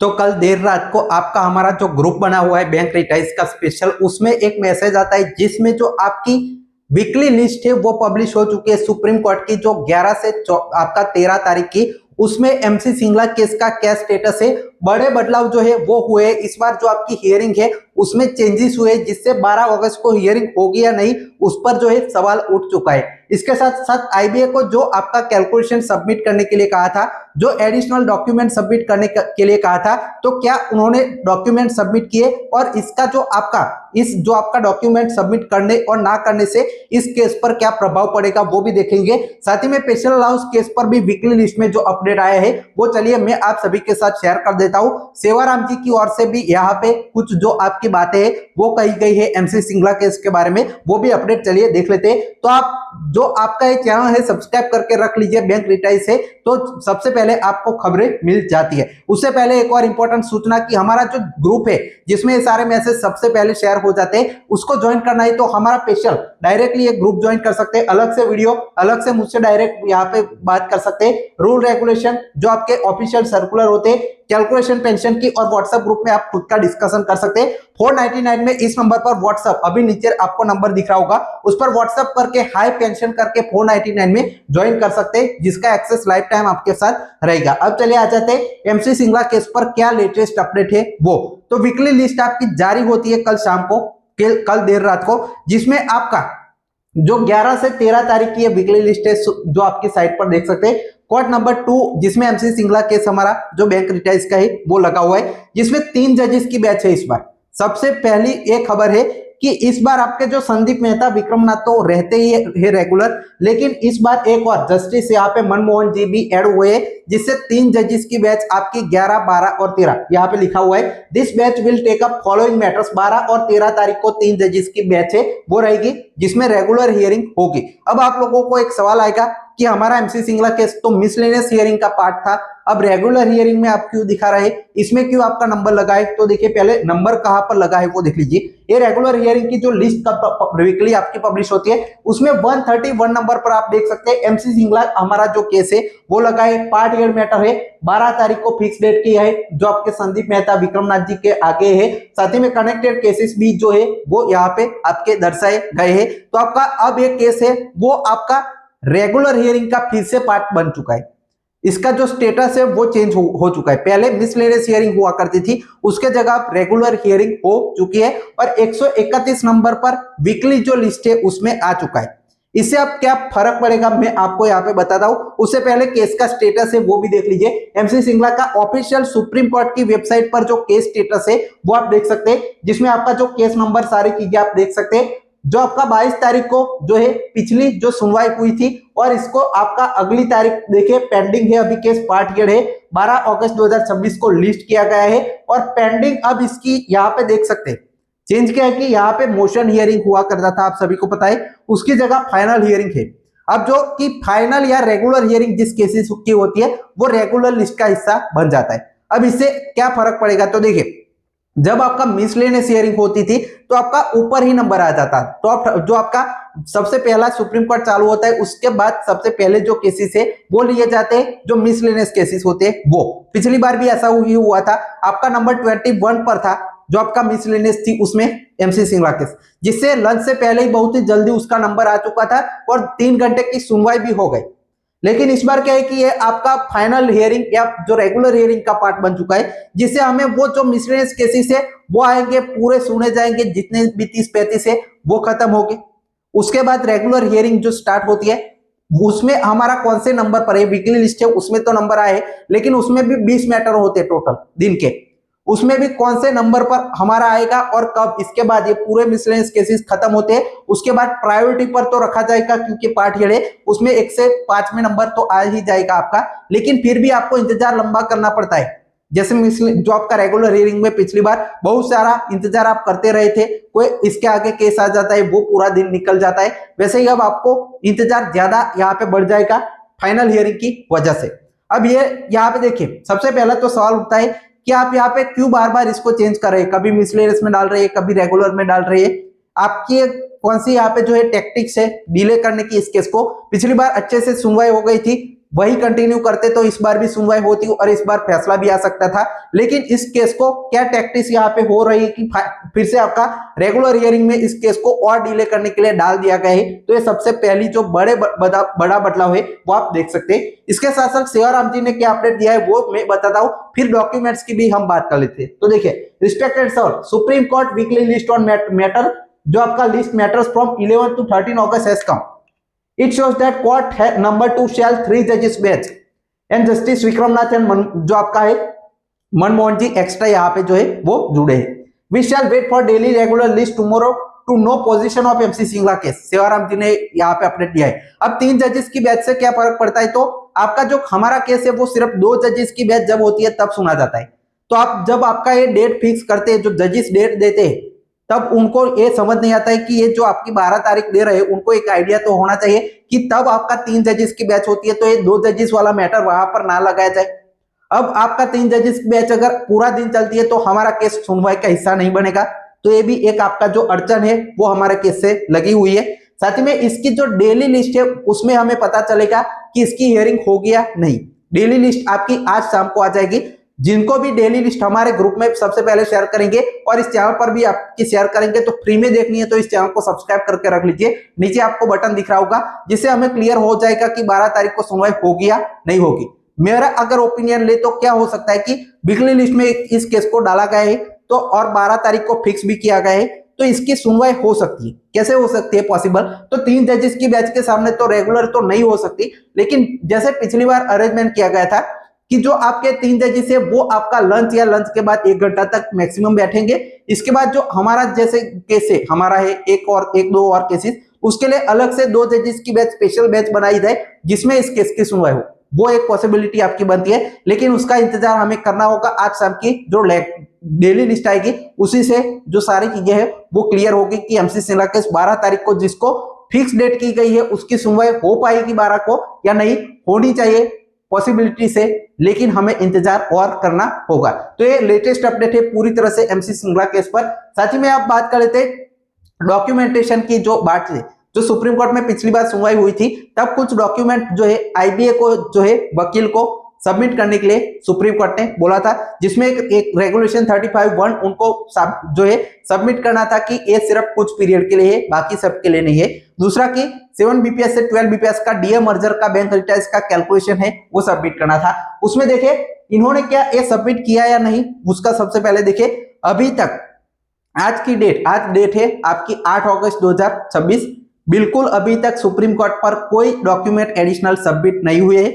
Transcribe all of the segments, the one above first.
तो कल देर रात को आपका हमारा जो ग्रुप बना हुआ है बैंक रिटाइज का स्पेशल, उसमें एक मैसेज आता है जिसमें जो आपकी वीकली लिस्ट है वो पब्लिश हो चुकी है सुप्रीम कोर्ट की, जो 11 से आपका 13 तारीख की। उसमें एमसी सिंगला केस का क्या स्टेटस है, बड़े बदलाव जो है वो हुए। इस बार जो आपकी हियरिंग है उसमें चेंजेस हुए, जिससे 12 अगस्त को हियरिंग होगी या नहीं उस पर जो है सवाल उठ चुका है। इसके साथ साथ आईबीए को जो आपका कैलकुलेशन सबमिट करने के लिए कहा था, जो एडिशनल डॉक्यूमेंट सबमिट करने के लिए कहा था, तो क्या उन्होंने डॉक्यूमेंट सबमिट किए और इसका जो आपका डॉक्यूमेंट सबमिट करने और ना करने से इस केस पर क्या प्रभाव पड़ेगा वो भी देखेंगे। साथ ही में स्पेशल अलाउंस केस पर भी वीकली लिस्ट में जो अपडेट आया है वो चलिए मैं आप सभी के साथ शेयर कर देता हूं। सेवाराम जी की ओर से भी यहाँ पे कुछ जो आपकी बातें है वो कही गई है एमसी सिंगला केस के बारे में, वो भी अपडेट चलिए देख लेते हैं। तो आप जो आपका ये चैनल है सब्सक्राइब करके रख लीजिए बैंक रिटाइज से, तो सबसे पहले आपको खबरें मिल जाती है। उससे पहले एक और इंपॉर्टेंट सूचना कि हमारा जो ग्रुप है जिसमें ये सारे मैसेज सबसे पहले शेयर हो जाते हैं, उसको ज्वाइन करना है तो हमारा स्पेशल डायरेक्टली ये ग्रुप ज्वाइन कर सकते हैं। अलग से वीडियो, अलग से मुझसे डायरेक्ट यहाँ पे बात कर सकते हैं। रूल रेगुलेशन जो आपके ऑफिशियल सर्कुलर होते हैं, कैलकुलेशन पेंशन की, और व्हाट्सएप ग्रुप में आप खुद का डिस्कशन कर सकते हैं। 499 में इस नंबर पर व्हाट्सएप, अभी नीचे आपको नंबर दिख रहा होगा, उस पर व्हाट्सएप करके हाई पेंशन करके 499 में ज्वाइन कर सकते हैं, जिसका एक्सेस लाइफ टाइम आपके साथ रहेगा। अब चलिए आ जाते हैं एमसी सिंगला केस पर क्या लेटेस्ट अपडेट है वो। तो वीकली लिस्ट आपकी जारी होती है कल शाम को, कल देर रात को, जिसमें आपका जो 11 से 13 तारीख की वीकली लिस्ट है जो आपकी साइट पर देख सकते हैं। कोर्ट नंबर 2 जिसमें एमसी सिंगला केस हमारा जो बैंक रिटाइज का है वो लगा हुआ है, जिसमें 3 जजेस की बैच है इस बार। सबसे पहली एक खबर है कि इस बार आपके जो संदीप मेहता, विक्रमनाथ तो रहते ही है रेगुलर, लेकिन इस बार एक और जस्टिस यहाँ पे मनमोहन जी भी ऐड हुए हैं, जिससे 3 जजेस की बैच आपकी 11, 12 और 13 यहाँ पे लिखा हुआ है। This batch will take up following matters. 12 और 13 तारीख को 3 जजेस की बैच है वो रहेगी, जिसमें रेगुलर हियरिंग होगी। अब आप लोगों को एक सवाल आएगा कि हमारा एमसी सिंगला केस तो मिसलेनियस हियरिंग का पार्ट था, अब रेगुलर हियरिंग में आप क्यों दिखा रहे, इसमें क्यों आपका नंबर लगा है? तो देखिए पहले नंबर कहां पर लगा है वो देख लीजिए। ये रेगुलर हियरिंग की जो लिस्ट वीकली आपकी पब्लिश होती है उसमें 131 नंबर पर आप देख सकते हैं एमसी सिंगला हमारा जो केस है वो लगा है। पार्ट हियर मैटर है, 12 तारीख को फिक्स डेट की है, जो आपके संदीप मेहता, विक्रमनाथ जी के आगे है। साथ ही में कनेक्टेड केसेस भी जो है वो यहाँ पे आपके दर्शाए गए हैं। तो आपका अब एक केस है वो आपका रेगुलर हियरिंग का फिर से पार्ट बन चुका है। इसका जो स्टेटस है वो चेंज हो चुका है। पहले मिसलेनियस हियरिंग हुआ करती थी, उसके जगह अब रेगुलर हियरिंग हो चुकी है और 131 नंबर पर वीकली जो लिस्ट है उसमें आ चुका है। इससे अब क्या फर्क पड़ेगा मैं आपको यहाँ पे बताता हूं। उससे पहले केस का स्टेटस है वो भी देख लीजिए। एमसी सिंगला का ऑफिशियल सुप्रीम कोर्ट की वेबसाइट पर जो केस स्टेटस है वो आप देख सकते हैं, जिसमें आपका जो केस नंबर, सारी चीजें आप देख सकते हैं। जो आपका 22 तारीख को जो है पिछली जो सुनवाई हुई थी, और इसको आपका अगली तारीख देखिए पेंडिंग है, अभी केस पार्ट हियर है। 12 अगस्त 2026 को लिस्ट किया गया है और पेंडिंग अब इसकी यहाँ पे देख सकते हैं चेंज किया है कि यहाँ पे मोशन हियरिंग हुआ करता था, आप सभी को पता है, उसकी जगह फाइनल हियरिंग है। अब जो कि फाइनल या रेगुलर हियरिंग जिस केसेस की होती है वो रेगुलर लिस्ट का हिस्सा बन जाता है। अब इससे क्या फर्क पड़ेगा, तो देखिए जब आपका मिसलेनियस हियरिंग होती थी तो आपका ऊपर ही नंबर आ जाता, तो जो आपका सबसे पहला सुप्रीम कोर्ट चालू होता है उसके बाद सबसे पहले जो केसेस है वो लिए जाते हैं, जो मिसलेनियस केसेस होते हैं वो। पिछली बार भी ऐसा ही हुआ था, आपका नंबर 21 पर था जो आपका मिसलेनियस थी उसमें एमसी सिंगला केस, जिससे लंच से पहले ही बहुत ही जल्दी उसका नंबर आ चुका था और 3 घंटे की सुनवाई भी हो गई। लेकिन इस बार क्या है कि ये आपका फाइनल हियरिंग या जो रेगुलर हियरिंग का पार्ट बन चुका है, जिससे हमें वो जो मिसलेनियस केसेस है वो आएंगे, पूरे सुने जाएंगे, जितने भी 30-35 है वो खत्म हो गए। उसके बाद रेगुलर हियरिंग जो स्टार्ट होती है उसमें हमारा कौन से नंबर पर है, वीकली लिस्ट है उसमें तो नंबर आए, लेकिन उसमें भी 20 मैटर होते हैं टोटल दिन के, उसमें भी कौन से नंबर पर हमारा आएगा और कब। इसके बाद ये पूरे मिसलेनियस केसेस खत्म होते हैं, उसके बाद प्रायोरिटी पर तो रखा जाएगा क्योंकि पार्ट हियर है, उसमें 1 से 5वें नंबर तो आ ही जाएगा आपका, लेकिन फिर भी आपको इंतजार लंबा करना पड़ता है। जैसे जो आपका रेगुलर हियरिंग में पिछली बार बहुत सारा इंतजार आप करते रहे थे, कोई इसके आगे केस आ जाता है वो पूरा दिन निकल जाता है, वैसे ही अब आपको इंतजार ज्यादा यहाँ पे बढ़ जाएगा फाइनल हियरिंग की वजह से। अब ये यहाँ पे देखिए सबसे पहला तो सवाल उठता है कि आप यहाँ पे क्यों बार बार इसको चेंज कर रहे हैं, कभी मिसलेनियस में डाल रहे हैं, कभी रेगुलर में डाल रहे हैं, आपकी कौन सी यहाँ पे जो है टेक्टिक्स है डीले करने की इस केस को। पिछली बार अच्छे से सुनवाई हो गई थी, वही कंटिन्यू करते तो इस बार भी सुनवाई होती और इस बार फैसला भी आ सकता था। लेकिन इस केस को क्या टैक्टिस यहाँ पे हो रही है कि फिर से आपका रेगुलर हियरिंग में इस केस को और डिले करने के लिए डाल दिया गया है। तो ये सबसे पहली जो बड़ा बदलाव है वो आप देख सकते हैं। इसके साथ साथ सेवाराम जी ने क्या अपडेट दिया है वो मैं बताता हूं, फिर डॉक्यूमेंट्स की भी हम बात कर लेते हैं। तो देखिए, respected sir, supreme court weekly list on matter, जो आपका list matters from 11 to 13 August has come. It shows that court number 2 shall 3 judges bench and Justice Vikram Nath and जो आपका है मनमोहन जी एक्स्ट्रा यहाँ पे जो है वो जुड़े हैं। We shall wait for daily regular list tomorrow to know position of MC Singla case. Sewaram ji ने यहाँ पे अपडेट दिया है। अब 3 जजेस की बैच से क्या फर्क पड़ता है, तो आपका जो हमारा केस है वो सिर्फ 2 जजेस की बैच जब होती है तब सुना जाता है। तो आप जब आपका ये डेट फिक्स करते हैं, जो जजेस डेट देते हैं, तब उनको ये समझ नहीं आता है कि ये जो आपकी 12 तारीख दे रहे हैं, उनको एक आइडिया तो होना चाहिए कि तब आपका 3 जजेस की बैच होती है, तो ये 2 जजेस वाला मैटर वहां पर ना लगाया जाए। अब आपका 3 जजेस की बैच अगर पूरा दिन चलती है तो हमारा केस सुनवाई का हिस्सा नहीं बनेगा। तो ये भी एक आपका जो अड़चन है वो हमारे केस से लगी हुई है। साथ ही में इसकी जो डेली लिस्ट है उसमें हमें पता चलेगा कि इसकी हियरिंग होगी या नहीं। डेली लिस्ट आपकी आज शाम को आ जाएगी। जिनको भी डेली लिस्ट हमारे ग्रुप में सबसे पहले शेयर करेंगे और इस चैनल पर भी आपकी शेयर करेंगे, तो फ्री में देखनी है तो इस चैनल को सब्सक्राइब करके रख लीजिए। नीचे आपको बटन दिख रहा होगा, जिससे हमें क्लियर हो जाएगा कि 12 तारीख को सुनवाई होगी या नहीं होगी। मेरा अगर ओपिनियन ले तो क्या हो सकता है कि वीकली लिस्ट में इस केस को डाला गया है तो और 12 तारीख को फिक्स भी किया गया है, तो इसकी सुनवाई हो सकती है। कैसे हो सकती है पॉसिबल, तो 3 जजेस की बैच के सामने तो रेगुलर तो नहीं हो सकती, लेकिन जैसे पिछली बार अरेंजमेंट किया गया था कि जो आपके 3 जजेस है वो आपका लंच या लंच के बाद 1 घंटा तक मैक्सिमम बैठेंगे। इसके बाद जो हमारा जैसे केस है, हमारा है एक दो और केसेस, उसके लिए अलग से 2 जजेस की बैच, स्पेशल बैच बनाई जाए जिसमें इस केस की सुनवाई हो। वो एक पॉसिबिलिटी आपकी बनती है, लेकिन उसका इंतजार हमें करना होगा। आज शाम की जो डेली लिस्ट आएगी उसी से जो सारी चीजें हैं वो क्लियर होगी कि MC सिंगला केस 12 तारीख को जिसको फिक्स डेट की गई है उसकी सुनवाई हो पाएगी 12 को या नहीं होनी चाहिए पॉसिबिलिटी से, लेकिन हमें इंतजार और करना होगा। तो ये लेटेस्ट अपडेट है पूरी तरह से MC सिंगला केस पर। साथ ही में आप बात कर लेते डॉक्यूमेंटेशन की जो बात है, जो सुप्रीम कोर्ट में पिछली बार सुनवाई हुई थी तब कुछ डॉक्यूमेंट जो है IBA को जो है वकील को सबमिट करने के लिए सुप्रीम कोर्ट ने बोला था, जिसमें एक रेगुलेशन 35(1) उनको जो है सबमिट करना था कि ये सिर्फ कुछ पीरियड के लिए है, बाकी सब के लिए नहीं है। दूसरा कि 7 BPS से 12 BPS का DA मर्जर का बैंक रिटाइज का कैलकुलेशन है वो सबमिट करना था। उसमें देखे इन्होंने क्या ये सबमिट किया या नहीं, उसका सबसे पहले देखे अभी तक आज की डेट, आज डेट है आपकी 8 अगस्त 2026, बिल्कुल अभी तक सुप्रीम कोर्ट पर कोई डॉक्यूमेंट एडिशनल सबमिट नहीं हुए हैं।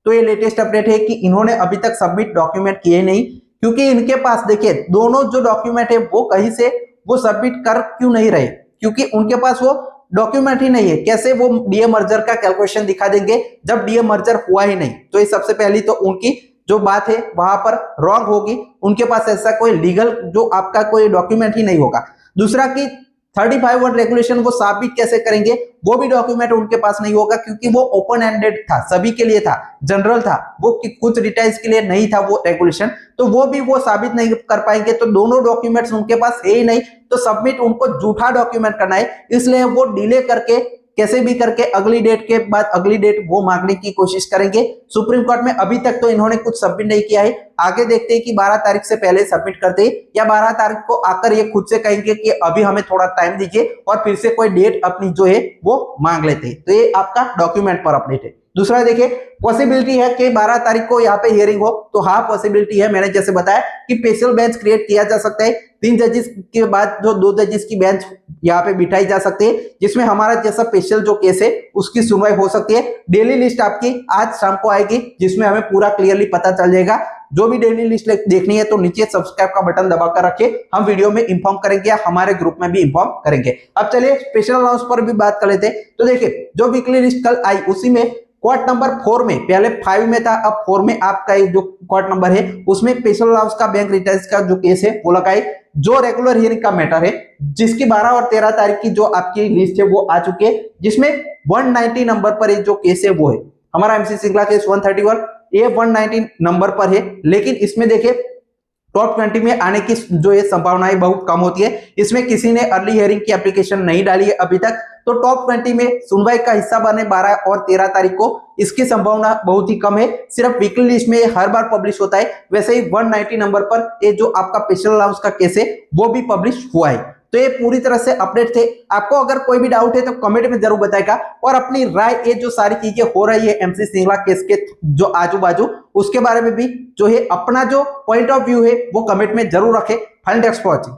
तो ये लेटेस्ट अपडेट है कि इन्होंने अभी तक सबमिट डॉक्यूमेंट किए नहीं, क्योंकि इनके पास देखिए दोनों जो डॉक्यूमेंट है वो कहीं से वो सबमिट कर क्यों नहीं रहे, क्योंकि उनके पास वो डॉक्यूमेंट ही नहीं है। कैसे वो DA मर्जर का कैलकुलेशन दिखा देंगे जब DA मर्जर हुआ ही नहीं। तो ये सबसे पहली तो उनकी जो बात है वहां पर रॉन्ग होगी, उनके पास ऐसा कोई लीगल जो आपका कोई डॉक्यूमेंट ही नहीं होगा। दूसरा कि 35(1) रेगुलेशन वो साबित कैसे करेंगे, वो भी डॉक्यूमेंट उनके पास नहीं होगा, क्योंकि वो ओपन एंडेड था, सभी के लिए था, जनरल था, वो कुछ रिटाइज के लिए नहीं था वो रेगुलेशन, तो वो भी वो साबित नहीं कर पाएंगे। तो दोनों डॉक्यूमेंट्स उनके पास है ही नहीं, तो सबमिट उनको झूठा डॉक्यूमेंट करना है, इसलिए वो डिले करके कैसे भी करके अगली डेट के बाद अगली डेट वो मांगने की कोशिश करेंगे सुप्रीम कोर्ट में। अभी तक तो इन्होंने कुछ सबमिट नहीं किया है, आगे देखते हैं कि 12 तारीख से पहले सबमिट करते हैं या 12 तारीख को आकर ये खुद से कहेंगे कि अभी हमें थोड़ा टाइम दीजिए और फिर से कोई डेट अपनी जो है वो मांग लेते हैं। तो ये आपका डॉक्यूमेंट पर अपडेट है। दूसरा देखिए, पॉसिबिलिटी है कि 12 तारीख को यहाँ पे हियरिंग हो, तो हाँ पॉसिबिलिटी है। मैंने जैसे बताया कि स्पेशल बेंच क्रिएट किया जा सकता है, 3 जजेस के बाद जो 2 जजेस की बेंच यहाँ पे बिठाई जा सकती है, जिसमें हमारा जैसा स्पेशल जो केस है उसकी सुनवाई हो सकती है। डेली लिस्ट आपकी आज शाम को आएगी, जिसमें हमें पूरा क्लियरली पता चल जाएगा। जो भी डेली लिस्ट देखनी है तो नीचे सब्सक्राइब का बटन दबाकर रखिए, हम वीडियो में इंफॉर्म करेंगे या हमारे ग्रुप में भी इंफॉर्म करेंगे। अब चलिए स्पेशल अलाउंस पर भी बात कर लेते हैं। तो देखिए, जो वीकली लिस्ट कल आई उसी में कोर्ट नंबर 4 में, पहले 5 में था, अब 4 में आपका जो कोर्ट नंबर है उसमें स्पेशल अलाउंस का बैंक रिटाइज का जो केस है वो लगाई, जो रेगुलर हियरिंग का मैटर है, जिसकी 12 और 13 तारीख की जो आपकी लिस्ट है वो आ चुकी है, जिसमें 190 नंबर पर जो केस है वो है हमारा MC सिंगला केस 131, ये 190 नंबर पर है। लेकिन इसमें देखिए टॉप 20 में आने की जो ये संभावनाएं बहुत कम होती है। इसमें किसी ने अर्ली हियरिंग की एप्लीकेशन नहीं डाली है अभी तक, तो टॉप 20 में सुनवाई का हिस्सा बने 12 और 13 तारीख को, इसकी संभावना बहुत ही कम है। सिर्फ वीकली लिस्ट में हर बार पब्लिश होता है। वैसे ही 190 नंबर पर ये जो आपका स्पेशल अलाउंस का केस है वो भी पब्लिश हुआ है। तो ये पूरी तरह से अपडेट थे। आपको अगर कोई भी डाउट है तो कमेंट में जरूर बताएगा, और अपनी राय, ये जो सारी चीजें हो रही है MC सिंगला केस के जो आजू बाजू, उसके बारे में भी जो है अपना जो पॉइंट ऑफ व्यू है वो कमेंट में जरूर रखें। Final text for watching.